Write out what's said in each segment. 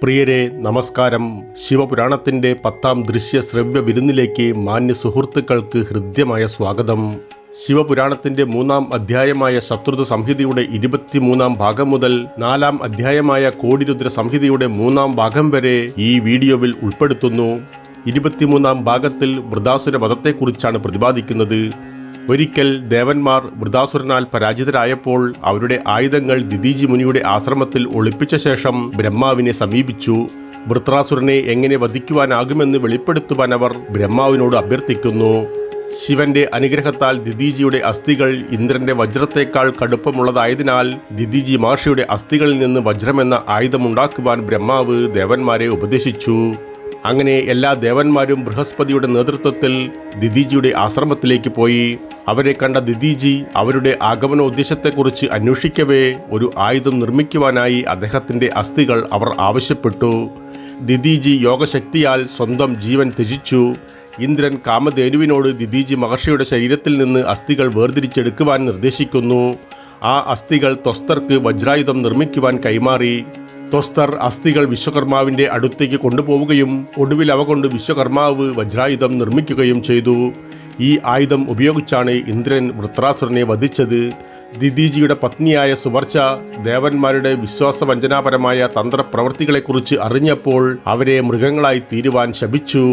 പ്രിയരെ നമസ്കാരം. ശിവപുരാണത്തിന്റെ 10ാം ദൃശ്യ ശ്രവ്യ വിരുന്നിലേക്ക് മാന്യ സുഹൃത്തുക്കൾക്ക് ഹൃദ്യമായ സ്വാഗതം. ശിവപുരാണത്തിന്റെ 3ാം അധ്യായമായ ശത്രുത സംഹിതയുടെ 23ാം ഭാഗം മുതൽ 4ാം അധ്യായമായ കോടിരുദ്ര സംഹിതയുടെ 3ാം ഭാഗം വരെ ഈ വീഡിയോയിൽ ഉൾപ്പെടുത്തുന്നു. 23ാം ഭാഗത്തിൽ വൃതാസുര വധത്തെക്കുറിച്ചാണ് പ്രതിപാദിക്കുന്നത്. ഒരിക്കൽ ദേവന്മാർ വൃതാസുരനാൽ പരാജിതരായപ്പോൾ അവരുടെ ആയുധങ്ങൾ ദിതീജി മുനിയുടെ ആശ്രമത്തിൽ ഒളിപ്പിച്ച ശേഷം ബ്രഹ്മാവിനെ സമീപിച്ചു. വൃത്രാസുരനെ എങ്ങനെ വധിക്കുവാനാകുമെന്ന് വെളിപ്പെടുത്തുവാൻ അവർ ബ്രഹ്മാവിനോട് അഭ്യർത്ഥിക്കുന്നു. ശിവന്റെ അനുഗ്രഹത്താൽ ദിതീജിയുടെ അസ്ഥികൾ ഇന്ദ്രന്റെ വജ്രത്തേക്കാൾ കടുപ്പമുള്ളതായതിനാൽ ദിതീജി മഹർഷിയുടെ അസ്ഥികളിൽ നിന്ന് വജ്രമെന്ന ആയുധമുണ്ടാക്കുവാൻ ബ്രഹ്മാവ് ദേവന്മാരെ ഉപദേശിച്ചു. അങ്ങനെ എല്ലാ ദേവന്മാരും ബൃഹസ്പതിയുടെ നേതൃത്വത്തിൽ ദിതീജിയുടെ ആശ്രമത്തിലേക്ക് പോയി. അവരെ കണ്ട ദിതീജി അവരുടെ ആഗമനോദ്ദേശത്തെക്കുറിച്ച് അന്വേഷിക്കവേ ഒരു ആയുധം നിർമ്മിക്കുവാനായി അദ്ദേഹത്തിന്റെ അസ്ഥികൾ അവർ ആവശ്യപ്പെട്ടു. ദിതീജി യോഗശക്തിയാൽ സ്വന്തം ജീവൻ ത്യജിച്ചു. ഇന്ദ്രൻ കാമധേനുവിനോട് ദിതീജി മഹർഷിയുടെ ശരീരത്തിൽ നിന്ന് അസ്ഥികൾ വേർതിരിച്ചെടുക്കുവാൻ നിർദ്ദേശിക്കുന്നു. ആ അസ്ഥികൾ ത്വസ്തർക്ക് വജ്രായുധം നിർമ്മിക്കുവാൻ കൈമാറി. ത്വസ്തർ അസ്ഥികൾ വിശ്വകർമാവിന്റെ അടുത്തേക്ക് കൊണ്ടുപോവുകയും ഒടുവിൽ അവ കൊണ്ട് വിശ്വകർമാവ് വജ്രായുധം നിർമ്മിക്കുകയും ചെയ്തു. ഈ ആയുധം ഉപയോഗിച്ചാണ് ഇന്ദ്രൻ വൃത്രാസുരനെ വധിച്ചത്. ദിതീജിയുടെ പത്നിയായ സുവർച്ച ദേവന്മാരുടെ വിശ്വാസവഞ്ചനാപരമായ തന്ത്രപ്രവൃത്തികളെക്കുറിച്ച് അറിഞ്ഞപ്പോൾ അവരെ മൃഗങ്ങളായി തീരുവാൻ ശപിച്ചു.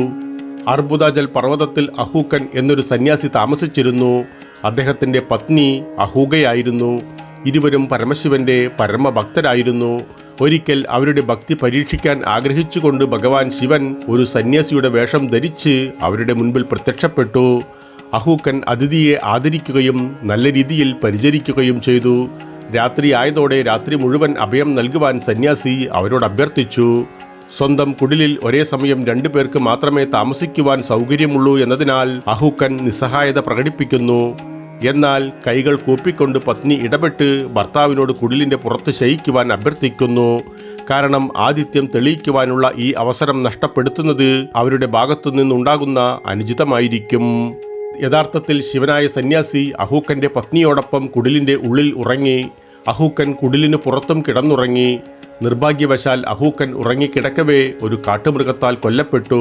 അർബുദാജൽ പർവ്വതത്തിൽ അഹൂക്കൻ എന്നൊരു സന്യാസി താമസിച്ചിരുന്നു. അദ്ദേഹത്തിന്റെ പത്നി അഹൂകയായിരുന്നു. ഇരുവരും പരമശിവന്റെ പരമഭക്തരായിരുന്നു. ഒരിക്കൽ അവരുടെ ഭക്തി പരീക്ഷിക്കാൻ ആഗ്രഹിച്ചുകൊണ്ട് ഭഗവാൻ ശിവൻ ഒരു സന്യാസിയുടെ വേഷം ധരിച്ച് അവരുടെ മുൻപിൽ പ്രത്യക്ഷപ്പെട്ടു. അഹൂക്കൻ അതിഥിയെ ആദരിക്കുകയും നല്ല രീതിയിൽ പരിചരിക്കുകയും ചെയ്തു. രാത്രി ആയതോടെ രാത്രി മുഴുവൻ അഭയം നൽകുവാൻ സന്യാസി അവരോട് അഭ്യർത്ഥിച്ചു. സ്വന്തം കുടിലിൽ ഒരേ സമയം 2 പേർക്ക് മാത്രമേ താമസിക്കുവാൻ സൗകര്യമുള്ളൂ എന്നതിനാൽ അഹൂക്കൻ നിസ്സഹായത പ്രകടിപ്പിക്കുന്നു. എന്നാൽ കൈകൾ കൂപ്പിക്കൊണ്ട് പത്നി ഇടപെട്ട് ഭർത്താവിനോട് കുടിലിന്റെ പുറത്ത് ശയിക്കുവാൻ അഭ്യർത്ഥിക്കുന്നു. കാരണം ആതിഥ്യം തെളിയിക്കുവാനുള്ള ഈ അവസരം നഷ്ടപ്പെടുത്തുന്നത് അവരുടെ ഭാഗത്തു നിന്നുണ്ടാകുന്ന അനുചിതമായിരിക്കും. യഥാർത്ഥത്തിൽ ശിവനായ സന്യാസി അഹൂക്കന്റെ പത്നിയോടൊപ്പം കുടിലിന്റെ ഉള്ളിൽ ഉറങ്ങി. അഹൂക്കൻ കുടിലിന് പുറത്തും കിടന്നുറങ്ങി. നിർഭാഗ്യവശാൽ അഹൂക്കൻ ഉറങ്ങിക്കിടക്കവേ ഒരു കാട്ടുമൃഗത്താൽ കൊല്ലപ്പെട്ടു.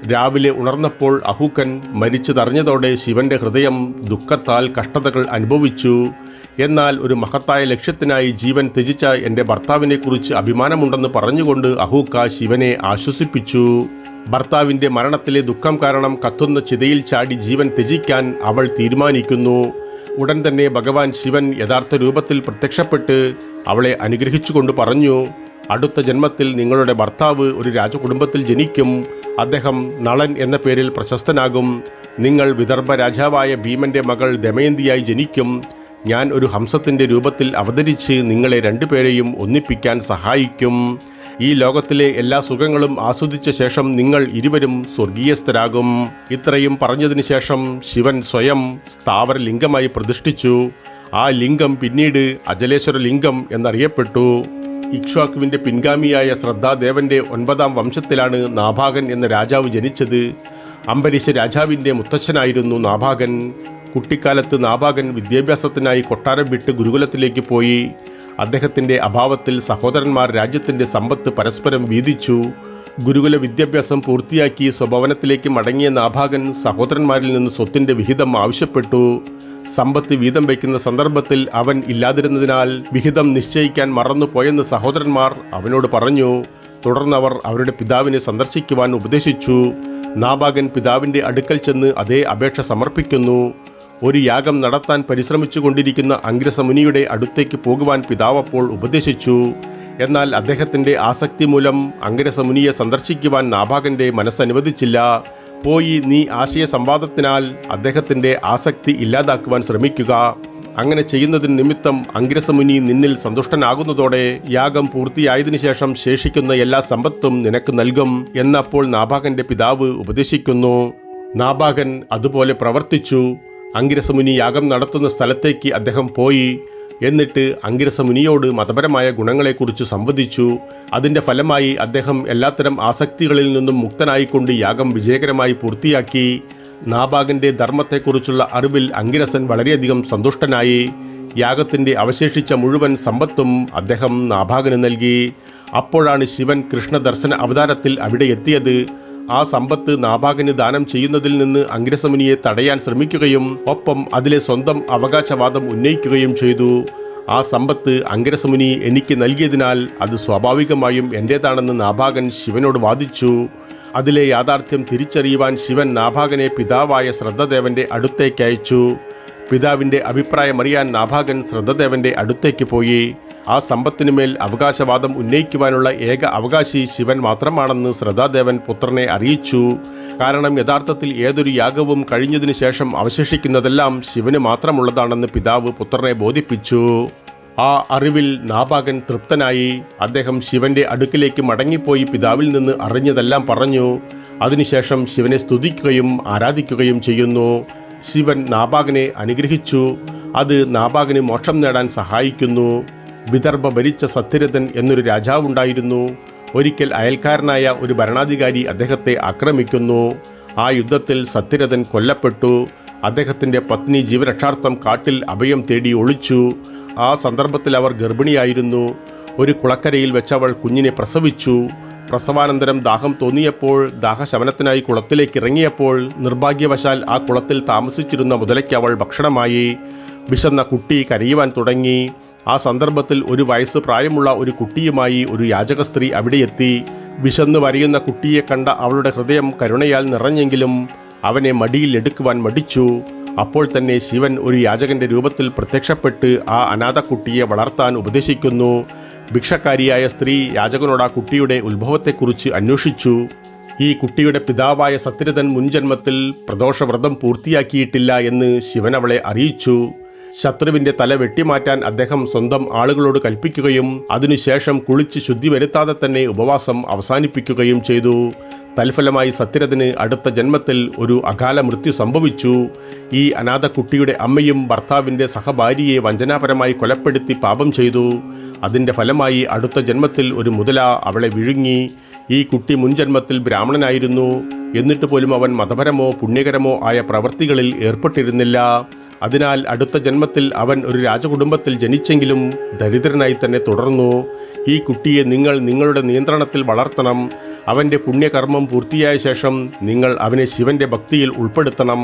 രാവിലെ ഉണർന്നപ്പോൾ അഹൂക്കൻ മരിച്ചതറിഞ്ഞതോടെ ശിവന്റെ ഹൃദയം ദുഃഖത്താൽ കഷ്ടതകൾ അനുഭവിച്ചു. എന്നാൽ ഒരു മഹത്തായ ലക്ഷ്യത്തിനായി ജീവൻ ത്യജിച്ച എൻ്റെ ഭർത്താവിനെക്കുറിച്ച് അഭിമാനമുണ്ടെന്ന് പറഞ്ഞുകൊണ്ട് അഹൂക്ക ശിവനെ ആശ്വസിപ്പിച്ചു. ഭർത്താവിൻ്റെ മരണത്തിലെ ദുഃഖം കാരണം കത്തുന്ന ചിതയിൽ ചാടി ജീവൻ ത്യജിക്കാൻ അവൾ തീരുമാനിക്കുന്നു. ഉടൻ തന്നെ ഭഗവാൻ ശിവൻ യഥാർത്ഥ രൂപത്തിൽ പ്രത്യക്ഷപ്പെട്ട് അവളെ അനുഗ്രഹിച്ചുകൊണ്ട് പറഞ്ഞു, അടുത്ത ജന്മത്തിൽ നിങ്ങളുടെ ഭർത്താവ് ഒരു രാജകുടുംബത്തിൽ ജനിക്കും. അദ്ദേഹം നളൻ എന്ന പേരിൽ പ്രശസ്തനാകും. നിങ്ങൾ വിദർഭ രാജാവായ ഭീമന്റെ മകൾ ദമയന്തിയായി ജനിക്കും. ഞാൻ ഒരു ഹംസത്തിന്റെ രൂപത്തിൽ അവതരിച്ച് നിങ്ങളെ 2 പേരെയും ഒന്നിപ്പിക്കാൻ സഹായിക്കും. ഈ ലോകത്തിലെ എല്ലാ സുഖങ്ങളും ആസ്വദിച്ച ശേഷം നിങ്ങൾ ഇരുവരും സ്വർഗീയസ്ഥരാകും. ഇത്രയും പറഞ്ഞതിന് ശേഷം ശിവൻ സ്വയം സ്ഥാവര ലിംഗമായി പ്രതിഷ്ഠിച്ചു. ആ ലിംഗം പിന്നീട് അജലേശ്വര ലിംഗം എന്നറിയപ്പെട്ടു. ഇക്ഷ്വാകുവിന്റെ പിൻഗാമിയായ ശ്രദ്ധാദേവന്റെ 9ാം വംശത്തിലാണ് നാഭാഗൻ എന്ന രാജാവ് ജനിച്ചത്. അംബരീഷ രാജാവിന്റെ മുത്തച്ഛനായിരുന്നു നാഭാഗൻ. കുട്ടിക്കാലത്ത് നാഭാഗൻ വിദ്യാഭ്യാസത്തിനായി കൊട്ടാരം വിട്ട് ഗുരുകുലത്തിലേക്ക് പോയി. അദ്ദേഹത്തിന്റെ അഭാവത്തിൽ സഹോദരന്മാർ രാജ്യത്തിന്റെ സമ്പത്ത് പരസ്പരം വീതിച്ചു. ഗുരുകുല വിദ്യാഭ്യാസം പൂർത്തിയാക്കി സ്വഭവനത്തിലേക്ക് മടങ്ങിയ നാഭാഗൻ സഹോദരന്മാരിൽ നിന്ന് സ്വത്തിന്റെ വിഹിതം ആവശ്യപ്പെട്ടു. സമ്പത്ത് വീതം വയ്ക്കുന്ന സന്ദർഭത്തിൽ അവൻ ഇല്ലാതിരുന്നതിനാൽ വിഹിതം നിശ്ചയിക്കാൻ മറന്നുപോയെന്ന് സഹോദരന്മാർ അവനോട് പറഞ്ഞു. തുടർന്നവർ അവരുടെ പിതാവിനെ സന്ദർശിക്കുവാൻ ഉപദേശിച്ചു. നാഭാഗൻ പിതാവിന്റെ അടുക്കൽ ചെന്ന് അതേ അപേക്ഷ സമർപ്പിക്കുന്നു. ഒരു യാഗം നടത്താൻ പരിശ്രമിച്ചു കൊണ്ടിരിക്കുന്ന അംഗ്രസമുനിയുടെ അടുത്തേക്ക് പോകുവാൻ പിതാവ് അപ്പോൾ ഉപദേശിച്ചു. എന്നാൽ അദ്ദേഹത്തിന്റെ ആസക്തി മൂലം അംഗ്രസമുനിയെ സന്ദർശിക്കുവാൻ നാഭാഗന്റെ മനസ്സനുവദിച്ചില്ല. പോയി നീ ആശയ സംവാദത്തിനാൽ അദ്ദേഹത്തിന്റെ ആസക്തി ഇല്ലാതാക്കുവാൻ ശ്രമിക്കുക. അങ്ങനെ ചെയ്യുന്നതിന് നിമിത്തം അംഗ്രസമുനി നിന്നിൽ സന്തുഷ്ടനാകുന്നതോടെ യാഗം പൂർത്തിയായതിനു ശേഷം ശേഷിക്കുന്ന എല്ലാ സമ്പത്തും നിനക്ക് നൽകും എന്നപ്പോൾ നാഭാഗന്റെ പിതാവ് ഉപദേശിക്കുന്നു. നാഭാഗൻ അതുപോലെ പ്രവർത്തിച്ചു. അംഗ്രസമുനി യാഗം നടത്തുന്ന സ്ഥലത്തേക്ക് അദ്ദേഹം പോയി. എന്നിട്ട് അംഗിരസമുനിയോട് മതപരമായ ഗുണങ്ങളെക്കുറിച്ച് സംവദിച്ചു. അതിൻ്റെ ഫലമായി അദ്ദേഹം എല്ലാത്തരം ആസക്തികളിൽ നിന്നും മുക്തനായിക്കൊണ്ട് യാഗം വിജയകരമായി പൂർത്തിയാക്കി. നാഭാഗന്റെ ധർമ്മത്തെക്കുറിച്ചുള്ള അറിവിൽ അംഗിരസൻ വളരെയധികം സന്തുഷ്ടനായി. യാഗത്തിൻ്റെ അവശേഷിച്ച മുഴുവൻ സമ്പത്തും അദ്ദേഹം നാഭാഗന് നൽകി. അപ്പോഴാണ് ശിവൻ കൃഷ്ണദർശന അവതാരത്തിൽ അവിടെ എത്തിയത്. ആ സമ്പത്ത് നാഭാഗന് ദാനം ചെയ്യുന്നതിൽ നിന്ന് അംഗരസമുനിയെ തടയാൻ ശ്രമിക്കുകയും ഒപ്പം അതിലെ സ്വന്തം അവകാശവാദം ഉന്നയിക്കുകയും ചെയ്തു. ആ സമ്പത്ത് അംഗരസമുനി എനിക്ക് നൽകിയതിനാൽ അത് സ്വാഭാവികമായും എൻ്റേതാണെന്ന് നാഭാഗൻ ശിവനോട് വാദിച്ചു. അതിലെ യാഥാർത്ഥ്യം തിരിച്ചറിയുവാൻ ശിവൻ നാഭാഗനെ പിതാവായ ശ്രദ്ധദേവന്റെ അടുത്തേക്ക് അയച്ചു. പിതാവിൻ്റെ അഭിപ്രായമറിയാൻ നാഭാഗൻ ശ്രദ്ധദേവന്റെ അടുത്തേക്ക് പോയി. ആ സമ്പത്തിനുമേൽ അവകാശവാദം ഉന്നയിക്കുവാനുള്ള ഏക അവകാശി ശിവൻ മാത്രമാണെന്ന് ശ്രദ്ധാദേവൻ പുത്രനെ അറിയിച്ചു. കാരണം യഥാർത്ഥത്തിൽ ഏതൊരു യാഗവും കഴിഞ്ഞതിനു ശേഷം അവശേഷിക്കുന്നതെല്ലാം ശിവന് മാത്രമുള്ളതാണെന്ന് പിതാവ് പുത്രനെ ബോധിപ്പിച്ചു. ആ അറിവിൽ നാഭാഗൻ തൃപ്തനായി. അദ്ദേഹം ശിവന്റെ അടുക്കിലേക്ക് മടങ്ങിപ്പോയി പിതാവിൽ നിന്ന് അറിഞ്ഞതെല്ലാം പറഞ്ഞു. അതിനുശേഷം ശിവനെ സ്തുതിക്കുകയും ആരാധിക്കുകയും ചെയ്യുന്നു. ശിവൻ നാഭാഗനെ അനുഗ്രഹിച്ചു. അത് നാഭാഗന് മോക്ഷം നേടാൻ സഹായിക്കുന്നു. വിദർഭ ഭരിച്ച സത്യരഥൻ എന്നൊരു രാജാവുണ്ടായിരുന്നു. ഒരിക്കൽ അയൽക്കാരനായ ഒരു ഭരണാധികാരി അദ്ദേഹത്തെ ആക്രമിക്കുന്നു. ആ യുദ്ധത്തിൽ സത്യരഥൻ കൊല്ലപ്പെട്ടു. അദ്ദേഹത്തിൻ്റെ പത്നി ജീവരക്ഷാർത്ഥം കാട്ടിൽ അഭയം തേടി ഒളിച്ചു. ആ സന്ദർഭത്തിൽ അവർ ഗർഭിണിയായിരുന്നു. ഒരു കുളക്കരയിൽ വെച്ചവൾ കുഞ്ഞിനെ പ്രസവിച്ചു. പ്രസവാനന്തരം ദാഹം തോന്നിയപ്പോൾ ദാഹശമനത്തിനായി കുളത്തിലേക്ക് ഇറങ്ങിയപ്പോൾ നിർഭാഗ്യവശാൽ ആ കുളത്തിൽ താമസിച്ചിരുന്ന മുതലയ്ക്ക് അവൾ ഭക്ഷണമായി. വിശന്ന കുട്ടി കരയുവാൻ തുടങ്ങി. ആ സന്ദർഭത്തിൽ 1 വയസ്സ് പ്രായമുള്ള ഒരു കുട്ടിയുമായി ഒരു യാചക സ്ത്രീ അവിടെ എത്തി. വിശന്നു വരയുന്ന കുട്ടിയെ കണ്ട അവളുടെ ഹൃദയം കരുണയാൽ നിറഞ്ഞെങ്കിലും അവനെ മടിയിൽ എടുക്കുവാൻ മടിച്ചു. അപ്പോൾ തന്നെ ശിവൻ ഒരു യാചകന്റെ രൂപത്തിൽ പ്രത്യക്ഷപ്പെട്ട് ആ അനാഥ കുട്ടിയെ വളർത്താൻ ഉപദേശിക്കുന്നു. ഭിക്ഷക്കാരിയായ സ്ത്രീ യാചകനോട് ആ കുട്ടിയുടെ ഉത്ഭവത്തെക്കുറിച്ച് അന്വേഷിച്ചു. ഈ കുട്ടിയുടെ പിതാവായ സത്യരഥൻ മുൻജന്മത്തിൽ പ്രദോഷവ്രതം പൂർത്തിയാക്കിയിട്ടില്ല എന്ന് ശിവൻ അവളെ അറിയിച്ചു. ശത്രുവിൻ്റെ തല വെട്ടിമാറ്റാൻ അദ്ദേഹം സ്വന്തം ആളുകളോട് കൽപ്പിക്കുകയും അതിനുശേഷം കുളിച്ച് ശുദ്ധി വരുത്താതെ തന്നെ ഉപവാസം അവസാനിപ്പിക്കുകയും ചെയ്തു. തൽഫലമായി സത്യരഥന് അടുത്ത ജന്മത്തിൽ ഒരു അകാല മൃത്യു സംഭവിച്ചു. ഈ അനാഥ കുട്ടിയുടെ അമ്മയും ഭർത്താവിൻ്റെ സഹഭാര്യയെ വഞ്ചനാപരമായി കൊലപ്പെടുത്തി പാപം ചെയ്തു. അതിൻ്റെ ഫലമായി അടുത്ത ജന്മത്തിൽ ഒരു മുതല അവളെ വിഴുങ്ങി. ഈ കുട്ടി മുൻജന്മത്തിൽ ബ്രാഹ്മണനായിരുന്നു. എന്നിട്ട് പോലും അവൻ മതപരമോ പുണ്യകരമോ ആയ പ്രവൃത്തികളിൽ ഏർപ്പെട്ടിരുന്നില്ല. അതിനാൽ അടുത്ത ജന്മത്തിൽ അവൻ ഒരു രാജകുടുംബത്തിൽ ജനിച്ചെങ്കിലും ദരിദ്രനായി തന്നെ തുടർന്നു. ഈ കുട്ടിയെ നിങ്ങൾ നിങ്ങളുടെ നിയന്ത്രണത്തിൽ വളർത്തണം. അവൻ്റെ പുണ്യകർമ്മം പൂർത്തിയായ ശേഷം നിങ്ങൾ അവനെ ശിവന്റെ ഭക്തിയിൽ ഉൾപ്പെടുത്തണം.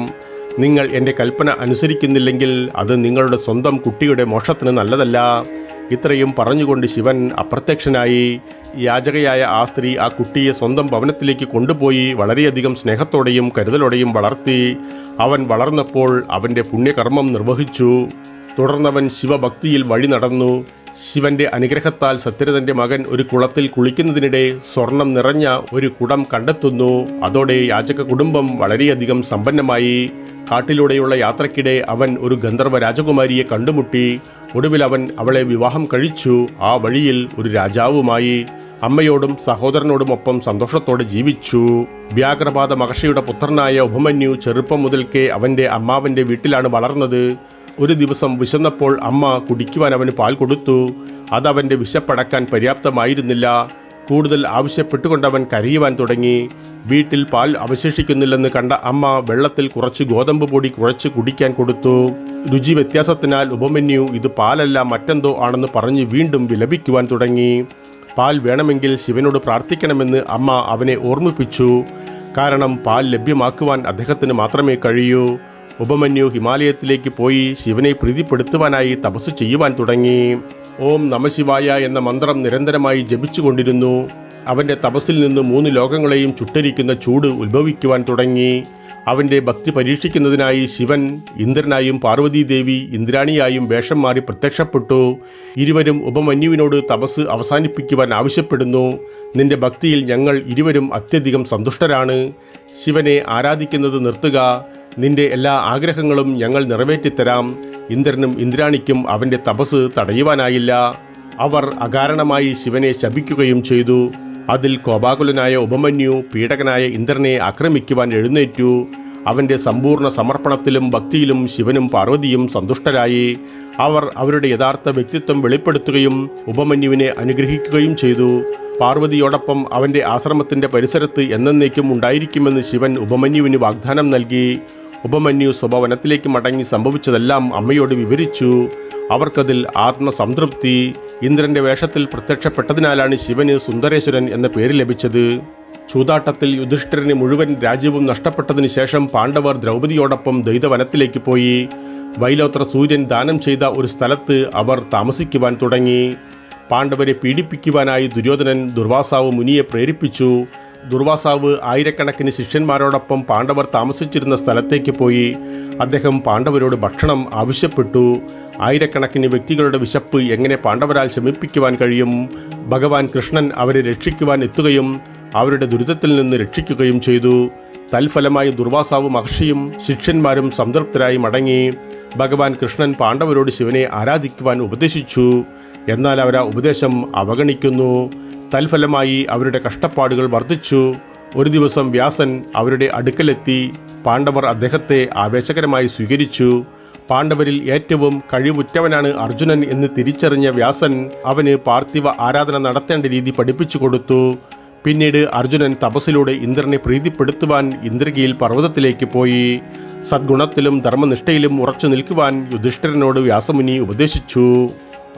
നിങ്ങൾ എൻ്റെ കൽപ്പന അനുസരിക്കുന്നില്ലെങ്കിൽ അത് നിങ്ങളുടെ സ്വന്തം കുട്ടിയുടെ മോക്ഷത്തിന് നല്ലതല്ല. ഇത്രയും പറഞ്ഞുകൊണ്ട് ശിവൻ അപ്രത്യക്ഷനായി. യാചകയായ ആ സ്ത്രീ ആ കുട്ടിയെ സ്വന്തം ഭവനത്തിലേക്ക് കൊണ്ടുപോയി വളരെയധികം സ്നേഹത്തോടെയും കരുതലോടെയും വളർത്തി. അവൻ വളർന്നപ്പോൾ അവൻ്റെ പുണ്യകർമ്മം നിർവഹിച്ചു. തുടർന്നവൻ ശിവഭക്തിയിൽ വഴി നടന്നു. ശിവന്റെ അനുഗ്രഹത്താൽ സത്യരഥന്റെ മകൻ ഒരു കുളത്തിൽ കുളിക്കുന്നതിനിടെ സ്വർണം നിറഞ്ഞ ഒരു കുടം കണ്ടെത്തുന്നു. അതോടെ യാചക കുടുംബം വളരെയധികം സമ്പന്നമായി. കാട്ടിലൂടെയുള്ള യാത്രക്കിടെ അവൻ ഒരു ഗന്ധർവ രാജകുമാരിയെ കണ്ടുമുട്ടി. ഒടുവിൽ അവൻ അവളെ വിവാഹം കഴിച്ചു. ആ വഴിയിൽ ഒരു രാജാവുമായി. അമ്മയോടും സഹോദരനോടുമൊപ്പം സന്തോഷത്തോടെ ജീവിച്ചു. വ്യാഘ്രപാത മഹർഷിയുടെ പുത്രനായ ഉപമന്യു ചെറുപ്പം മുതൽക്കേ അവൻ്റെ അമ്മാവൻ്റെ വീട്ടിലാണ് വളർന്നത്. ഒരു ദിവസം വിശന്നപ്പോൾ അമ്മ കുടിക്കുവാൻ അവന് പാൽ കൊടുത്തു. അതവൻ്റെ വിശപ്പടക്കാൻ പര്യാപ്തമായിരുന്നില്ല. കൂടുതൽ ആവശ്യപ്പെട്ടുകൊണ്ടവൻ കരയുവാൻ തുടങ്ങി. വീട്ടിൽ പാൽ അവശേഷിക്കുന്നില്ലെന്ന് കണ്ട അമ്മ വെള്ളത്തിൽ കുറച്ച് ഗോതമ്പ് പൊടി കുഴച്ച് കുടിക്കാൻ കൊടുത്തു. രുചി വ്യത്യാസത്തിനാൽ ഉപമന്യു ഇത് പാലല്ല മറ്റെന്തോ ആണെന്ന് പറഞ്ഞ് വീണ്ടും വിലപിക്കുവാൻ തുടങ്ങി. പാൽ വേണമെങ്കിൽ ശിവനോട് പ്രാർത്ഥിക്കണമെന്ന് അമ്മ അവനെ ഓർമ്മിപ്പിച്ചു. കാരണം പാൽ ലഭ്യമാക്കുവാൻ അദ്ദേഹത്തിന് മാത്രമേ കഴിയൂ. ഉപമന്യു ഹിമാലയത്തിലേക്ക് പോയി ശിവനെ പ്രീതിപ്പെടുത്തുവാനായി തപസ് ചെയ്യുവാൻ തുടങ്ങി. ഓം നമശിവായ എന്ന മന്ത്രം നിരന്തരമായി ജപിച്ചുകൊണ്ടിരുന്നു. അവൻ്റെ തപസ്സിൽ നിന്ന് 3 ലോകങ്ങളെയും ചുട്ടരിക്കുന്ന ചൂട് ഉത്ഭവിക്കുവാൻ തുടങ്ങി. അവൻ്റെ ഭക്തി പരീക്ഷിക്കുന്നതിനായി ശിവൻ ഇന്ദ്രനായും പാർവതീദേവി ഇന്ദ്രാണിയായും വേഷം മാറി പ്രത്യക്ഷപ്പെട്ടു. ഇരുവരും ഉപമന്യുവിനോട് തപസ് അവസാനിപ്പിക്കുവാൻ ആവശ്യപ്പെടുന്നു. നിന്റെ ഭക്തിയിൽ ഞങ്ങൾ ഇരുവരും അത്യധികം സന്തുഷ്ടരാണ്. ശിവനെ ആരാധിക്കുന്നത് നിർത്തുക. നിന്റെ എല്ലാ ആഗ്രഹങ്ങളും ഞങ്ങൾ നിറവേറ്റിത്തരാം. ഇന്ദ്രനും ഇന്ദ്രാണിക്കും അവൻ്റെ തപസ് തടയുവാനായില്ല. അവർ അകാരണമായി ശിവനെ ശപിക്കുകയും ചെയ്തു. അതിൽ കോപാകുലനായ ഉപമന്യു പീഡകനായ ഇന്ദ്രനെ ആക്രമിക്കുവാൻ എഴുന്നേറ്റു. അവൻ്റെ സമ്പൂർണ്ണ സമർപ്പണത്തിലും ഭക്തിയിലും ശിവനും പാർവതിയും സന്തുഷ്ടരായി. അവർ അവരുടെ യഥാർത്ഥ വ്യക്തിത്വം വെളിപ്പെടുത്തുകയും ഉപമന്യുവിനെ അനുഗ്രഹിക്കുകയും ചെയ്തു. പാർവതിയോടൊപ്പം അവൻ്റെ ആശ്രമത്തിൻ്റെ പരിസരത്ത് എന്നേക്കും ഉണ്ടായിരിക്കുമെന്ന് ശിവൻ ഉപമന്യുവിന് വാഗ്ദാനം നൽകി. ഉപമന്യു സ്വഭവനത്തിലേക്ക് മടങ്ങി സംഭവിച്ചതെല്ലാം അമ്മയോട് വിവരിച്ചു. അവർക്കതിൽ ആത്മസംതൃപ്തി. ഇന്ദ്രന്റെ വേഷത്തിൽ പ്രത്യക്ഷപ്പെട്ടതിനാലാണ് ശിവന് സുന്ദരേശ്വരൻ എന്ന പേര് ലഭിച്ചത്. ചൂതാട്ടത്തിൽ യുധിഷ്ഠിരന് മുഴുവൻ രാജ്യവും നഷ്ടപ്പെട്ടതിന് ശേഷം പാണ്ഡവർ ദ്രൗപദിയോടൊപ്പം ദൈതവനത്തിലേക്ക് പോയി. വൈലോത്ര സൂര്യൻ ദാനം ചെയ്ത ഒരു സ്ഥലത്ത് അവർ താമസിക്കുവാൻ തുടങ്ങി. പാണ്ഡവരെ പീഡിപ്പിക്കുവാനായി ദുര്യോധനൻ ദുർവാസാവ് മുനിയെ പ്രേരിപ്പിച്ചു. ദുർവാസാവ് ആയിരക്കണക്കിന് ശിഷ്യന്മാരോടൊപ്പം പാണ്ഡവർ താമസിച്ചിരുന്ന സ്ഥലത്തേക്ക് പോയി. അദ്ദേഹം പാണ്ഡവരോട് ഭക്ഷണം ആവശ്യപ്പെട്ടു. ആയിരക്കണക്കിന് വ്യക്തികളുടെ വിശപ്പ് എങ്ങനെ പാണ്ഡവരാൽ ശമിപ്പിക്കുവാൻ കഴിയും? ഭഗവാൻ കൃഷ്ണൻ അവരെ രക്ഷിക്കുവാൻ എത്തുകയും അവരുടെ ദുരിതത്തിൽ നിന്ന് രക്ഷിക്കുകയും ചെയ്തു. തൽഫലമായി ദുർവാസാവ് മഹർഷിയും ശിഷ്യന്മാരും സംതൃപ്തരായി മടങ്ങി. ഭഗവാൻ കൃഷ്ണൻ പാണ്ഡവരോട് ശിവനെ ആരാധിക്കുവാൻ ഉപദേശിച്ചു. എന്നാൽ അവർ ആ ഉപദേശം അവഗണിക്കുന്നു. തൽഫലമായി അവരുടെ കഷ്ടപ്പാടുകൾ വർദ്ധിച്ചു. ഒരു ദിവസം വ്യാസൻ അവരുടെ അടുക്കലെത്തി. പാണ്ഡവർ അദ്ദേഹത്തെ ആവേശകരമായി സ്വീകരിച്ചു. പാണ്ഡവരിൽ ഏറ്റവും കഴിവുറ്റവനാണ് അർജുനൻ എന്ന് തിരിച്ചറിഞ്ഞ വ്യാസൻ അവന് പാർത്ഥിവ ആരാധന നടത്തേണ്ട രീതി പഠിപ്പിച്ചു കൊടുത്തു. പിന്നീട് അർജുനൻ തപസ്സിലൂടെ ഇന്ദ്രനെ പ്രീതിപ്പെടുത്തുവാൻ ഇന്ദ്രഗിയിൽ പർവ്വതത്തിലേക്ക് പോയി. സദ്ഗുണത്തിലും ധർമ്മനിഷ്ഠയിലും ഉറച്ചു നിൽക്കുവാൻ യുധിഷ്ഠിരനോട് വ്യാസമുനി ഉപദേശിച്ചു.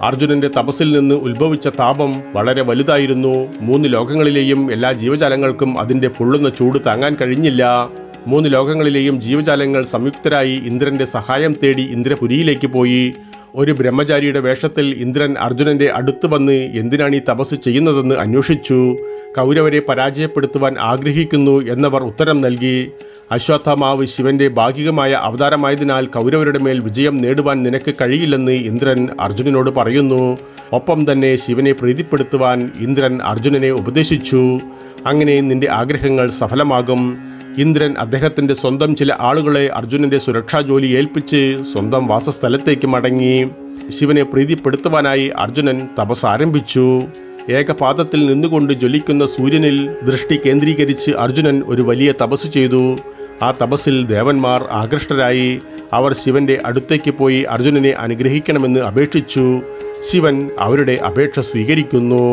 അർജുനന്റെ തപസ്സിൽ നിന്ന് ഉത്ഭവിച്ച താപം വളരെ വലുതായിരുന്നു. 3 ലോകങ്ങളിലെയും എല്ലാ ജീവജാലങ്ങൾക്കും അതിൻ്റെ പൊള്ളുന്ന ചൂട് താങ്ങാൻ കഴിഞ്ഞില്ല. 3 ലോകങ്ങളിലെയും ജീവജാലങ്ങൾ സംയുക്തരായി ഇന്ദ്രന്റെ സഹായം തേടി ഇന്ദ്രപുരിയിലേക്ക് പോയി. ഒരു ബ്രഹ്മചാരിയുടെ വേഷത്തിൽ ഇന്ദ്രൻ അർജുനന്റെ അടുത്ത് വന്ന് എന്തിനാണ് ഈ തപസ് ചെയ്യുന്നതെന്ന് അന്വേഷിച്ചു. കൗരവരെ പരാജയപ്പെടുത്തുവാൻ ആഗ്രഹിക്കുന്നു എന്നവർ ഉത്തരം നൽകി. അശ്വത്ഥമാവ് ശിവന്റെ ഭാഗികമായ അവതാരമായതിനാൽ കൗരവരുടെ മേൽ വിജയം നേടുവാൻ നിനക്ക് കഴിയില്ലെന്ന് ഇന്ദ്രൻ അർജുനനോട് പറയുന്നു. ഒപ്പം തന്നെ ശിവനെ പ്രീതിപ്പെടുത്തുവാൻ ഇന്ദ്രൻ അർജുനനെ ഉപദേശിച്ചു. അങ്ങനെ നിന്റെ ആഗ്രഹങ്ങൾ സഫലമാകും. ഇന്ദ്രൻ അദ്ദേഹത്തിൻ്റെ സ്വന്തം ചില ആളുകളെ അർജുനന്റെ സുരക്ഷാ ജോലി ഏൽപ്പിച്ച് സ്വന്തം വാസസ്ഥലത്തേക്ക് മടങ്ങി. ശിവനെ പ്രീതിപ്പെടുത്തുവാനായി അർജുനൻ തപസ് ആരംഭിച്ചു. ഏകപാദത്തിൽ നിന്നുകൊണ്ട് ജ്വലിക്കുന്ന സൂര്യനിൽ ദൃഷ്ടി കേന്ദ്രീകരിച്ച് അർജുനൻ ഒരു വലിയ തപസ് ചെയ്തു. ആ തപസ്സിൽ ദേവന്മാർ ആകൃഷ്ടരായി. അവർ ശിവന്റെ അടുത്തേക്ക് പോയി അർജുനനെ അനുഗ്രഹിക്കണമെന്ന് അപേക്ഷിച്ചു. ശിവൻ അവരുടെ അപേക്ഷ സ്വീകരിക്കുന്നു.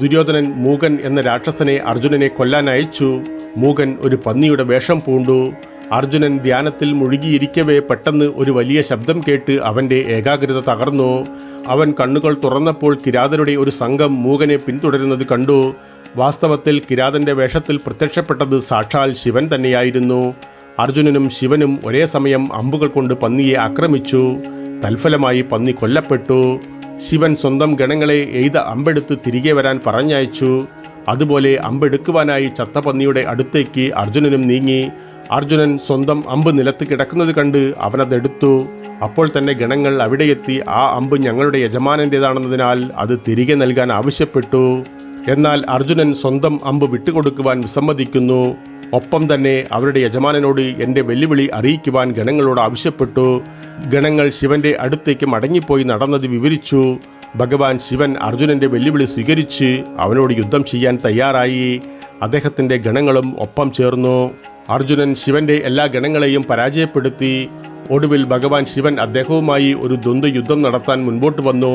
ദുര്യോധനൻ മൂകൻ എന്ന രാക്ഷസനെ അർജുനനെ കൊല്ലാൻ അയച്ചു. മൂകൻ ഒരു പന്നിയുടെ വേഷം പൂണ്ടു. അർജുനൻ ധ്യാനത്തിൽ മുഴുകിയിരിക്കവേ പെട്ടെന്ന് ഒരു വലിയ ശബ്ദം കേട്ട് അവൻ്റെ ഏകാഗ്രത തകർന്നു. അവൻ കണ്ണുകൾ തുറന്നപ്പോൾ കിരാതരുടെ ഒരു സംഘം മൂകനെ പിന്തുടരുന്നത് കണ്ടു. വാസ്തവത്തിൽ കിരാതന്റെ വേഷത്തിൽ പ്രത്യക്ഷപ്പെട്ടത് സാക്ഷാൽ ശിവൻ തന്നെയായിരുന്നു. അർജുനനും ശിവനും ഒരേ സമയം അമ്പുകൾ കൊണ്ട് പന്നിയെ ആക്രമിച്ചു. തൽഫലമായി പന്നി കൊല്ലപ്പെട്ടു. ശിവൻ സ്വന്തം ഗണങ്ങളെ എയ്ത അമ്പെടുത്ത് തിരികെ വരാൻ പറഞ്ഞയച്ചു. അതുപോലെ അമ്പെടുക്കുവാനായി ചത്ത പന്നിയുടെ അടുത്തേക്ക് അർജുനനും നീങ്ങി. അർജുനൻ സ്വന്തം അമ്പ് നിലത്ത് കിടക്കുന്നത് കണ്ട് അവനതെടുത്തു. അപ്പോൾ തന്നെ ഗണങ്ങൾ അവിടെയെത്തി ആ അമ്പ് ഞങ്ങളുടെ യജമാനൻ്റേതാണെന്നതിനാൽ അത് തിരികെ നൽകാൻ ആവശ്യപ്പെട്ടു. എന്നാൽ അർജുനൻ സ്വന്തം അമ്പ് വിട്ടുകൊടുക്കുവാൻ വിസമ്മതിക്കുന്നു. ഒപ്പം തന്നെ അവരുടെ യജമാനനോട് എൻ്റെ വെല്ലുവിളി അറിയിക്കുവാൻ ഗണങ്ങളോട് ആവശ്യപ്പെട്ടു. ഗണങ്ങൾ ശിവന്റെ അടുത്തേക്ക് മടങ്ങിപ്പോയി നടന്നത് വിവരിച്ചു. ഭഗവാൻ ശിവൻ അർജുനന്റെ വെല്ലുവിളി സ്വീകരിച്ച് അവനോട് യുദ്ധം ചെയ്യാൻ തയ്യാറായി. അദ്ദേഹത്തിൻ്റെ ഗണങ്ങളും ഒപ്പം ചേർന്നു. അർജുനൻ ശിവന്റെ എല്ലാ ഗണങ്ങളെയും പരാജയപ്പെടുത്തി. ഒടുവിൽ ഭഗവാൻ ശിവൻ അദ്ദേഹവുമായി ഒരു ദ്വന്ദ്വ യുദ്ധം നടത്താൻ മുൻപോട്ട് വന്നു.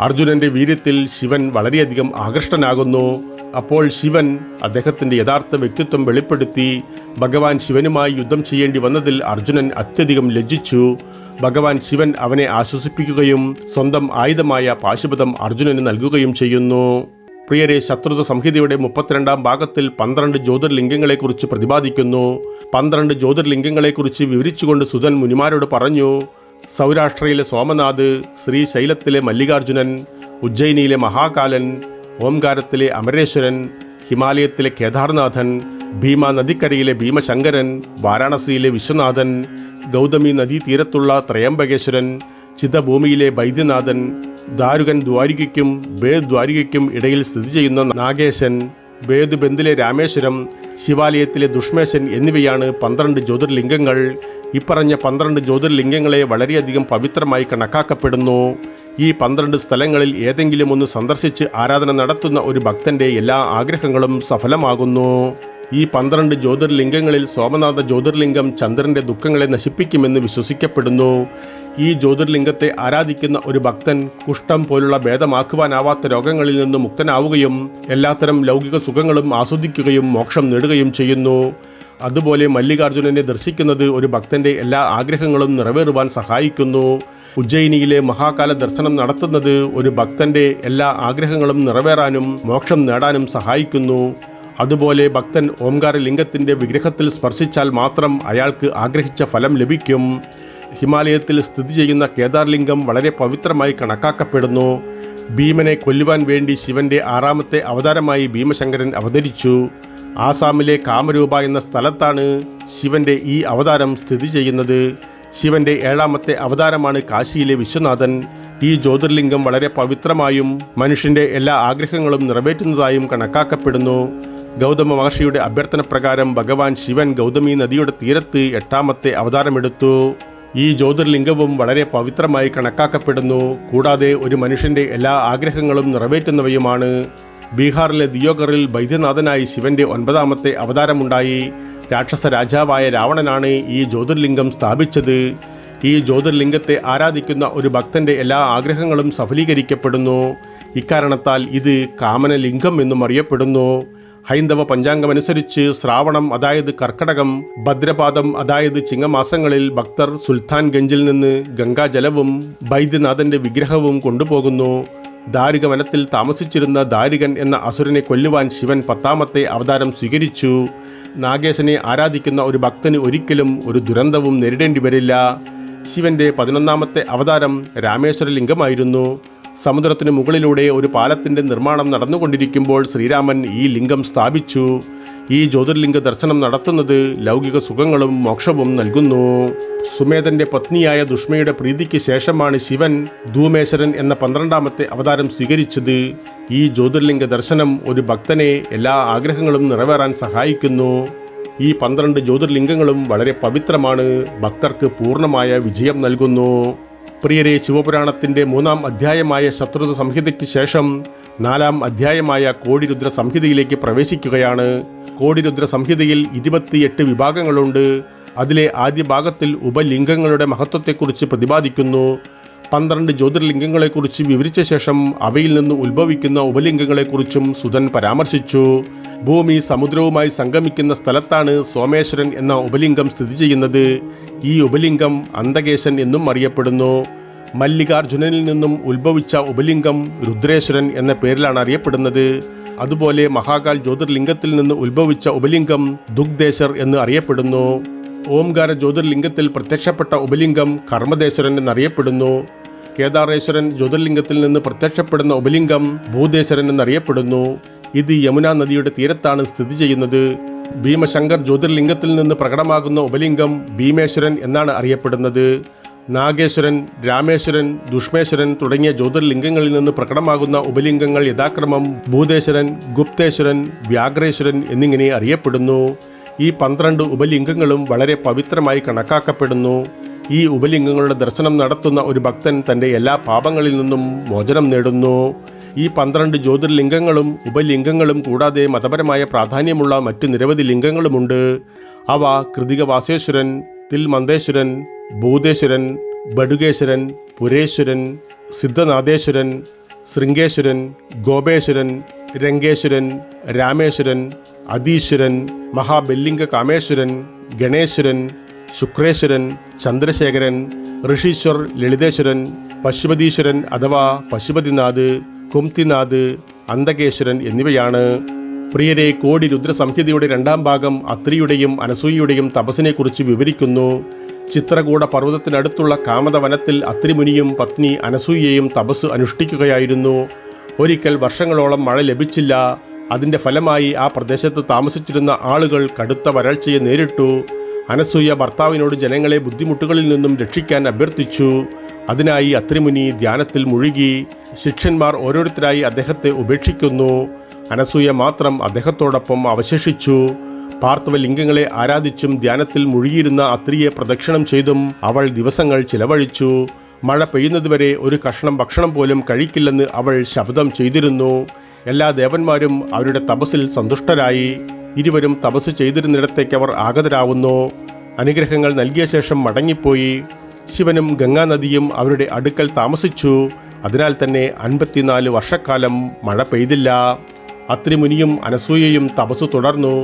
അർജുനന്റെ വീര്യത്തിൽ ശിവൻ വളരെയധികം ആകൃഷ്ടനാകുന്നു. അപ്പോൾ ശിവൻ അദ്ദേഹത്തിൻ്റെ യഥാർത്ഥ വ്യക്തിത്വം വെളിപ്പെടുത്തി. ഭഗവാൻ ശിവനുമായി യുദ്ധം ചെയ്യേണ്ടി വന്നതിൽ അർജുനൻ അത്യധികം ലജ്ജിച്ചു. ഭഗവാൻ ശിവൻ അവനെ ആശ്വസിപ്പിക്കുകയും സ്വന്തം ആയുധമായ പാശുപതം അർജുനന് നൽകുകയും ചെയ്യുന്നു. പ്രിയരെ, ശത്രുത സംഹിതയുടെ 32-ാം ഭാഗത്തിൽ 12 ജ്യോതിർലിംഗങ്ങളെക്കുറിച്ച് പ്രതിപാദിക്കുന്നു. 12 ജ്യോതിർലിംഗങ്ങളെക്കുറിച്ച് വിവരിച്ചുകൊണ്ട് സുതൻ മുനിമാരോട് പറഞ്ഞു: സൗരാഷ്ട്രയിലെ സോമനാഥ്, ശ്രീശൈലത്തിലെ മല്ലികാർജുനൻ, ഉജ്ജയിനിയിലെ മഹാകാലൻ, ഓംകാരത്തിലെ അമരേശ്വരൻ, ഹിമാലയത്തിലെ കേദാർനാഥൻ, ഭീമ നദിക്കരയിലെ ഭീമശങ്കരൻ, വാരാണസിയിലെ വിശ്വനാഥൻ, ഗൗതമി നദീതീരത്തുള്ള ത്രയംബകേശ്വരൻ, ചിതഭൂമിയിലെ ബൈദ്യനാഥൻ, ദാരുകൻ ദ്വാരികയ്ക്കും ബേദ് ദ്വാരികയ്ക്കും ഇടയിൽ സ്ഥിതി ചെയ്യുന്ന നാഗേശൻ, ബേദ് ബന്ദിലെ രാമേശ്വരം, ശിവാലയത്തിലെ ദുഷ്മേശൻ എന്നിവയാണ് 12 ജ്യോതിർലിംഗങ്ങൾ. ഇപ്പറഞ്ഞ 12 ജ്യോതിർലിംഗങ്ങളെ വളരെയധികം പവിത്രമായി കണക്കാക്കപ്പെടുന്നു. ഈ 12 സ്ഥലങ്ങളിൽ ഏതെങ്കിലും ഒന്ന് സന്ദർശിച്ച് ആരാധന നടത്തുന്ന ഒരു ഭക്തന്റെ എല്ലാ ആഗ്രഹങ്ങളും സഫലമാകുന്നു. ഈ 12 ജ്യോതിർലിംഗങ്ങളിൽ സോമനാഥ ജ്യോതിർലിംഗം ചന്ദ്രന്റെ ദുഃഖങ്ങളെ നശിപ്പിക്കുമെന്ന് വിശ്വസിക്കപ്പെടുന്നു. ഈ ജ്യോതിർലിംഗത്തെ ആരാധിക്കുന്ന ഒരു ഭക്തൻ കുഷ്ഠം പോലുള്ള ഭേദമാക്കുവാനാവാത്ത രോഗങ്ങളിൽ നിന്ന് മുക്തനാവുകയും എല്ലാത്തരം ലൗകിക സുഖങ്ങളും ആസ്വദിക്കുകയും മോക്ഷം നേടുകയും ചെയ്യുന്നു. അതുപോലെ മല്ലികാർജുനനെ ദർശിക്കുന്നത് ഒരു ഭക്തന്റെ എല്ലാ ആഗ്രഹങ്ങളും നിറവേറുവാൻ സഹായിക്കുന്നു. ഉജ്ജയിനിയിലെ മഹാകാല ദർശനം നടത്തുന്നത് ഒരു ഭക്തന്റെ എല്ലാ ആഗ്രഹങ്ങളും നിറവേറാനും മോക്ഷം നേടാനും സഹായിക്കുന്നു. അതുപോലെ ഭക്തൻ ഓംകാരലിംഗത്തിൻ്റെ വിഗ്രഹത്തിൽ സ്പർശിച്ചാൽ മാത്രം അയാൾക്ക് ആഗ്രഹിച്ച ഫലം ലഭിക്കും. ഹിമാലയത്തിൽ സ്ഥിതി ചെയ്യുന്ന കേദാർലിംഗം വളരെ പവിത്രമായി കണക്കാക്കപ്പെടുന്നു. ഭീമനെ കൊല്ലുവാൻ വേണ്ടി ശിവന്റെ 6ാമത്തെ അവതാരമായി ഭീമശങ്കരൻ അവതരിച്ചു. ആസാമിലെ കാമരൂപ എന്ന സ്ഥലത്താണ് ശിവന്റെ ഈ അവതാരം സ്ഥിതി ചെയ്യുന്നത്. ശിവന്റെ 7ാമത്തെ അവതാരമാണ് കാശിയിലെ വിശ്വനാഥൻ. ഈ ജ്യോതിർലിംഗം വളരെ പവിത്രമായും മനുഷ്യന്റെ എല്ലാ ആഗ്രഹങ്ങളും നിറവേറ്റുന്നതായും കണക്കാക്കപ്പെടുന്നു. ഗൗതമ മഹർഷിയുടെ അഭ്യർത്ഥന പ്രകാരം ഭഗവാൻ ശിവൻ ഗൗതമി നദിയുടെ തീരത്ത് 8ാമത്തെ അവതാരമെടുത്തു. ഈ ജ്യോതിർലിംഗവും വളരെ പവിത്രമായി കണക്കാക്കപ്പെടുന്നു. കൂടാതെ ഒരു മനുഷ്യന്റെ എല്ലാ ആഗ്രഹങ്ങളും നിറവേറ്റുന്നവയുമാണ്. ബീഹാറിലെ ദിയോഗറിൽ ബൈദ്യനാഥനായി ശിവന്റെ 9ാമത്തെ അവതാരമുണ്ടായി. രാക്ഷസ രാജാവായ രാവണനാണ് ഈ ജ്യോതിർലിംഗം സ്ഥാപിച്ചത്. ഈ ജ്യോതിർലിംഗത്തെ ആരാധിക്കുന്ന ഒരു ഭക്തന്റെ എല്ലാ ആഗ്രഹങ്ങളും സഫലീകരിക്കപ്പെടുന്നു. ഇക്കാരണത്താൽ ഇത് കാമനലിംഗം എന്നും അറിയപ്പെടുന്നു. ഹൈന്ദവ പഞ്ചാംഗമനുസരിച്ച് ശ്രാവണം അതായത് കർക്കടകം, ഭദ്രപാദം അതായത് ചിങ്ങമാസങ്ങളിൽ ഭക്തർ സുൽത്താൻഗഞ്ചിൽ നിന്ന് ഗംഗാജലവും ബൈദ്യനാഥന്റെ വിഗ്രഹവും കൊണ്ടുപോകുന്നു. ദാരിക വനത്തിൽ താമസിച്ചിരുന്ന ദാരികൻ എന്ന അസുരനെ കൊല്ലുവാൻ ശിവൻ 10ാമത്തെ അവതാരം സ്വീകരിച്ചു. നാഗേശനെ ആരാധിക്കുന്ന ഒരു ഭക്തന് ഒരിക്കലും ഒരു ദുരന്തവും നേരിടേണ്ടി വരില്ല. ശിവന്റെ 11ാമത്തെ അവതാരം രാമേശ്വരലിംഗമായിരുന്നു. സമുദ്രത്തിന് മുകളിലൂടെ ഒരു പാലത്തിൻ്റെ നിർമ്മാണം നടന്നുകൊണ്ടിരിക്കുമ്പോൾ ശ്രീരാമൻ ഈ ലിംഗം സ്ഥാപിച്ചു. ഈ ജ്യോതിർലിംഗ ദർശനം നടത്തുന്നത് ലൗകിക സുഖങ്ങളും മോക്ഷവും നൽകുന്നു. സുമേധന്റെ പത്നിയായ ദുഷ്മയുടെ പ്രീതിക്ക് ശേഷമാണ് ശിവൻ ധൂമേശ്വരൻ എന്ന 12ാമത്തെ അവതാരം സ്വീകരിച്ചത്. ഈ ജ്യോതിർലിംഗ ദർശനം ഒരു ഭക്തനെ എല്ലാ ആഗ്രഹങ്ങളും നിറവേറാൻ സഹായിക്കുന്നു. ഈ 12 ജ്യോതിർലിംഗങ്ങളും വളരെ പവിത്രമാണ്. ഭക്തർക്ക് പൂർണ്ണമായ വിജയം നൽകുന്നു. പ്രിയരെ, ശിവപുരാണത്തിൻ്റെ 3ാം അധ്യായമായ ശത്രുത സംഹിതയ്ക്ക് ശേഷം 4ാം അധ്യായമായ കോടിരുദ്ര സംഹിതയിലേക്ക് പ്രവേശിക്കുകയാണ്. കോടിരുദ്ര സംഹിതയിൽ 28 വിഭാഗങ്ങളുണ്ട്. അതിലെ ആദ്യ ഭാഗത്തിൽ ഉപലിംഗങ്ങളുടെ മഹത്വത്തെക്കുറിച്ച് പ്രതിപാദിക്കുന്നു. 12 ജ്യോതിർലിംഗങ്ങളെക്കുറിച്ച് വിവരിച്ച ശേഷം അവയിൽ നിന്ന് ഉത്ഭവിക്കുന്ന ഉപലിംഗങ്ങളെക്കുറിച്ചും സുതൻ പരാമർശിച്ചു. ഭൂമി സമുദ്രവുമായി സംഗമിക്കുന്ന സ്ഥലത്താണ് സോമേശ്വരൻ എന്ന ഉപലിംഗം സ്ഥിതി ചെയ്യുന്നത്. ഈ ഉപലിംഗം അന്തകേശൻ എന്നും അറിയപ്പെടുന്നു. മല്ലികാർജുനനിൽ നിന്നും ഉത്ഭവിച്ച ഉപലിംഗം രുദ്രേശ്വരൻ എന്ന പേരിലാണ് അറിയപ്പെടുന്നത്. അതുപോലെ മഹാകാൽ ജ്യോതിർലിംഗത്തിൽ നിന്ന് ഉത്ഭവിച്ച ഉപലിംഗം ദുഗ്ധേശ്വർ എന്ന് അറിയപ്പെടുന്നു. ഓംകാര ജ്യോതിർലിംഗത്തിൽ പ്രത്യക്ഷപ്പെട്ട ഉപലിംഗം കർമ്മദേശ്വരൻ എന്നറിയപ്പെടുന്നു. കേദാരേശ്വരൻ ജ്യോതിർലിംഗത്തിൽ നിന്ന് പ്രത്യക്ഷപ്പെടുന്ന ഉപലിംഗം ഭൂതേശ്വരൻ എന്നറിയപ്പെടുന്നു. ഇത് യമുന നദിയുടെ തീരത്താണ് സ്ഥിതി ചെയ്യുന്നത്. ഭീമശങ്കർ ജ്യോതിർലിംഗത്തിൽ നിന്ന് പ്രകടമാകുന്ന ഉപലിംഗം ഭീമേശ്വരൻ എന്നാണ് അറിയപ്പെടുന്നത്. നാഗേശ്വരൻ, രാമേശ്വരൻ, ദുഷ്മേശ്വരൻ തുടങ്ങിയ ജ്യോതിർലിംഗങ്ങളിൽ നിന്ന് പ്രകടമാകുന്ന ഉപലിംഗങ്ങൾ യഥാക്രമം ഭൂതേശ്വരൻ, ഗുപ്തേശ്വരൻ, വ്യാഘ്രേശ്വരൻ എന്നിങ്ങനെ അറിയപ്പെടുന്നു. ഈ 12 ഉപലിംഗങ്ങളും വളരെ പവിത്രമായി കണക്കാക്കപ്പെടുന്നു. ഈ ഉപലിംഗങ്ങളുടെ ദർശനം നടത്തുന്ന ഒരു ഭക്തൻ തൻ്റെ എല്ലാ പാപങ്ങളിൽ നിന്നും മോചനം നേടുന്നു. ഈ 12 ജ്യോതിർലിംഗങ്ങളും ഉപലിംഗങ്ങളും കൂടാതെ മതപരമായ പ്രാധാന്യമുള്ള മറ്റ് നിരവധി ലിംഗങ്ങളുമുണ്ട്. അവ കൃതികവാസേശ്വരൻ, തിൽമന്ദേശ്വരൻ, ഭൂതേശ്വരൻ, ബഡുകേശ്വരൻ, പുരേശ്വരൻ, സിദ്ധനാഥേശ്വരൻ, ശൃംഗേശ്വരൻ, ഗോപേശ്വരൻ, രംഗേശ്വരൻ, രാമേശ്വരൻ, അധീശ്വരൻ, മഹാബെല്ലിംഗ കാമേശ്വരൻ, ഗണേശ്വരൻ, ശുക്രേശ്വരൻ, ചന്ദ്രശേഖരൻ, ഋഷീശ്വർ, ലളിതേശ്വരൻ, പശുപതീശ്വരൻ അഥവാ പശുപതിനാഥ്, കുംതിനാഥ്, അന്തകേശ്വരൻ എന്നിവയാണ്. പ്രിയരെ, കോടി രുദ്ര സംഹിതയുടെ 2ാം ഭാഗം അത്രിയുടെയും അനസൂയയുടെയും തപസ്സിനെക്കുറിച്ച് വിവരിക്കുന്നു. ചിത്രകൂട പർവ്വതത്തിനടുത്തുള്ള കാമതവനത്തിൽ അത്രിമുനിയും പത്നി അനസൂയയും തപസ് അനുഷ്ഠിക്കുകയായിരുന്നു. ഒരിക്കൽ വർഷങ്ങളോളം മഴ ലഭിച്ചില്ല. അതിൻ്റെ ഫലമായി ആ പ്രദേശത്ത് താമസിച്ചിരുന്ന ആളുകൾ കടുത്ത വരൾച്ചയെ നേരിട്ടു. അനസൂയ ഭർത്താവിനോട് ജനങ്ങളെ ബുദ്ധിമുട്ടുകളിൽ നിന്നും രക്ഷിക്കാൻ അഭ്യർത്ഥിച്ചു. അതിനായി അത്രിമുനി ധ്യാനത്തിൽ മുഴുകി. ശിഷ്യന്മാർ ഓരോരുത്തരായി അദ്ദേഹത്തെ ഉപേക്ഷിക്കുന്നു. അനസൂയ മാത്രം അദ്ദേഹത്തോടൊപ്പം അവശേഷിച്ചു. പാർത്ഥിവ ലിംഗങ്ങളെ ആരാധിച്ചും ധ്യാനത്തിൽ മുഴുകിയിരുന്ന അത്രിയെ പ്രദക്ഷിണം ചെയ്തും അവൾ ദിവസങ്ങൾ ചിലവഴിച്ചു. മഴ പെയ്യുന്നതുവരെ ഒരു കഷ്ണം ഭക്ഷണം പോലും കഴിക്കില്ലെന്ന് അവൾ ശപഥം ചെയ്തിരുന്നു. എല്ലാ ദേവന്മാരും അവരുടെ തപസ്സിൽ സന്തുഷ്ടരായി. ഇരുവരും തപസ് ചെയ്തിരുന്നിടത്തേക്ക് അവർ ആഗതരാവുന്നു. അനുഗ്രഹങ്ങൾ നൽകിയ ശേഷം മടങ്ങിപ്പോയി. ശിവനും ഗംഗാനദിയും അവരുടെ അടുക്കൽ താമസിച്ചു. അതിനാൽ തന്നെ 54 വർഷക്കാലം മഴ പെയ്തില്ല. അത്രിമുനിയും അനസൂയയും തപസ് തുടർന്നു.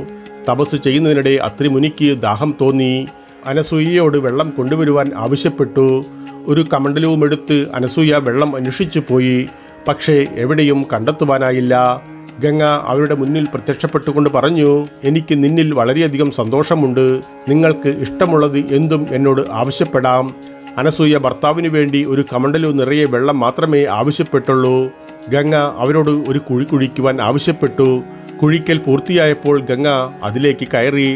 തപസ് ചെയ്യുന്നതിനിടെ അത്രി മുനിക്ക് ദാഹം തോന്നി. അനസൂയയോട് വെള്ളം കൊണ്ടുവരുവാൻ ആവശ്യപ്പെട്ടു. ഒരു കമണ്ഡലവുമെടുത്ത് അനസൂയ വെള്ളം അന്വേഷിച്ചു പോയി. പക്ഷേ എവിടെയും കണ്ടെത്തുവാനായില്ല. ഗംഗ അവരുടെ മുന്നിൽ പ്രത്യക്ഷപ്പെട്ടുകൊണ്ട് പറഞ്ഞു, എനിക്ക് നിന്നിൽ വളരെയധികം സന്തോഷമുണ്ട്. നിങ്ങൾക്ക് ഇഷ്ടമുള്ളത് എന്തും എന്നോട് ആവശ്യപ്പെടാം. അനസൂയ ഭർത്താവിന് വേണ്ടി ഒരു കമണ്ഡലു നിറയെ വെള്ളം മാത്രമേ ആവശ്യപ്പെട്ടുള്ളൂ. ഗംഗ അവരോട് ഒരു കുഴി കുഴിക്കുവാൻ ആവശ്യപ്പെട്ടു. കുഴിക്കൽ പൂർത്തിയായപ്പോൾ ഗംഗ അതിലേക്ക് കയറി.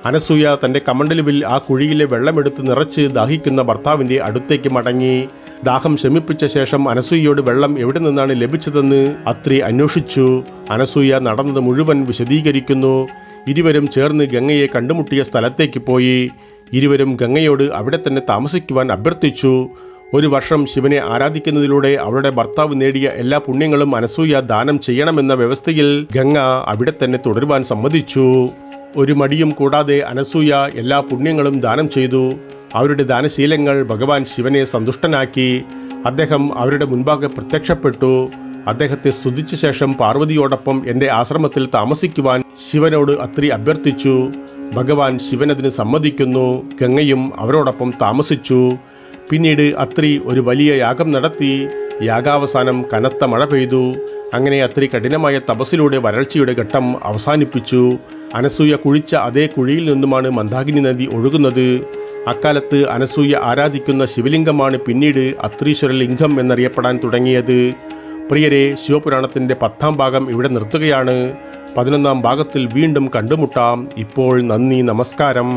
അനസൂയ തൻ്റെ കമണ്ഡലുവിൽ ആ കുഴിയിലെ വെള്ളമെടുത്ത് നിറച്ച് ദാഹിക്കുന്ന ഭർത്താവിൻ്റെ അടുത്തേക്ക് മടങ്ങി. ദാഹം ശമിപ്പിച്ച ശേഷം അനസൂയയോട് വെള്ളം എവിടെ നിന്നാണ് ലഭിച്ചതെന്ന് അത്രി അന്വേഷിച്ചു. അനസൂയ നടന്നത് മുഴുവൻ വിശദീകരിക്കുന്നു. ഇരുവരും ചേർന്ന് ഗംഗയെ കണ്ടുമുട്ടിയ സ്ഥലത്തേക്ക് പോയി. ഇരുവരും ഗംഗയോട് അവിടെ തന്നെ താമസിക്കുവാൻ അഭ്യർത്ഥിച്ചു. 1 വർഷം ശിവനെ ആരാധിക്കുന്നതിലൂടെ അവളുടെ ഭർത്താവ് നേടിയ എല്ലാ പുണ്യങ്ങളും അനസൂയ ദാനം ചെയ്യണമെന്ന വ്യവസ്ഥയിൽ ഗംഗ അവിടെ തന്നെ തുടരുവാൻ സമ്മതിച്ചു. ഒരു മടിയും കൂടാതെ അനസൂയ എല്ലാ പുണ്യങ്ങളും ദാനം ചെയ്തു. അവരുടെ ദാനശീലങ്ങൾ ഭഗവാൻ ശിവനെ സന്തുഷ്ടനാക്കി. അദ്ദേഹം അവരുടെ മുൻപാകെ പ്രത്യക്ഷപ്പെട്ടു. അദ്ദേഹത്തെ സ്തുതിച്ച ശേഷം പാർവതിയോടൊപ്പം എൻ്റെ ആശ്രമത്തിൽ താമസിക്കുവാൻ ശിവനോട് അത്രി അഭ്യർത്ഥിച്ചു. ഭഗവാൻ ശിവനതിന് സമ്മതിക്കുന്നു. ഗംഗയും അവരോടൊപ്പം താമസിച്ചു. പിന്നീട് അത്രി ഒരു വലിയ യാഗം നടത്തി. യാഗാവസാനം കനത്ത മഴ പെയ്തു. അങ്ങനെ അത്രി കഠിനമായ തപസ്സിലൂടെ വരൾച്ചയുടെ ഘട്ടം അവസാനിപ്പിച്ചു. അനസൂയ കുഴിച്ച അതേ കുഴിയിൽ നിന്നുമാണ് മന്ദാകിനി നദി ഒഴുകുന്നത്. അക്കാലത്ത് അനസൂയ ആരാധിക്കുന്ന ശിവലിംഗമാണ് പിന്നീട് അത്രീശ്വരലിംഗം എന്നറിയപ്പെടാൻ തുടങ്ങിയത്. പ്രിയരെ, ശിവപുരാണത്തിൻ്റെ 10ാം ഭാഗം ഇവിടെ നിർത്തുകയാണ്. 11ാം ഭാഗത്തിൽ വീണ്ടും കണ്ടുമുട്ടാം. ഇപ്പോൾ നന്ദി, നമസ്കാരം.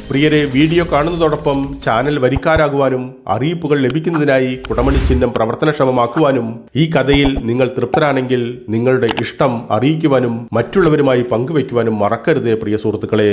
പ്രിയരെ, വീഡിയോ കാണുന്നതോടൊപ്പം ചാനൽ വരിക്കാരാകുവാനും അറിയിപ്പുകൾ ലഭിക്കുന്നതിനായി കുടമണി ചിഹ്നം പ്രവർത്തനക്ഷമമാക്കുവാനും ഈ കഥയിൽ നിങ്ങൾ തൃപ്തരാണെങ്കിൽ നിങ്ങളുടെ ഇഷ്ടം അറിയിക്കുവാനും മറ്റുള്ളവരുമായി പങ്കുവയ്ക്കുവാനും മറക്കരുത് പ്രിയ സുഹൃത്തുക്കളെ.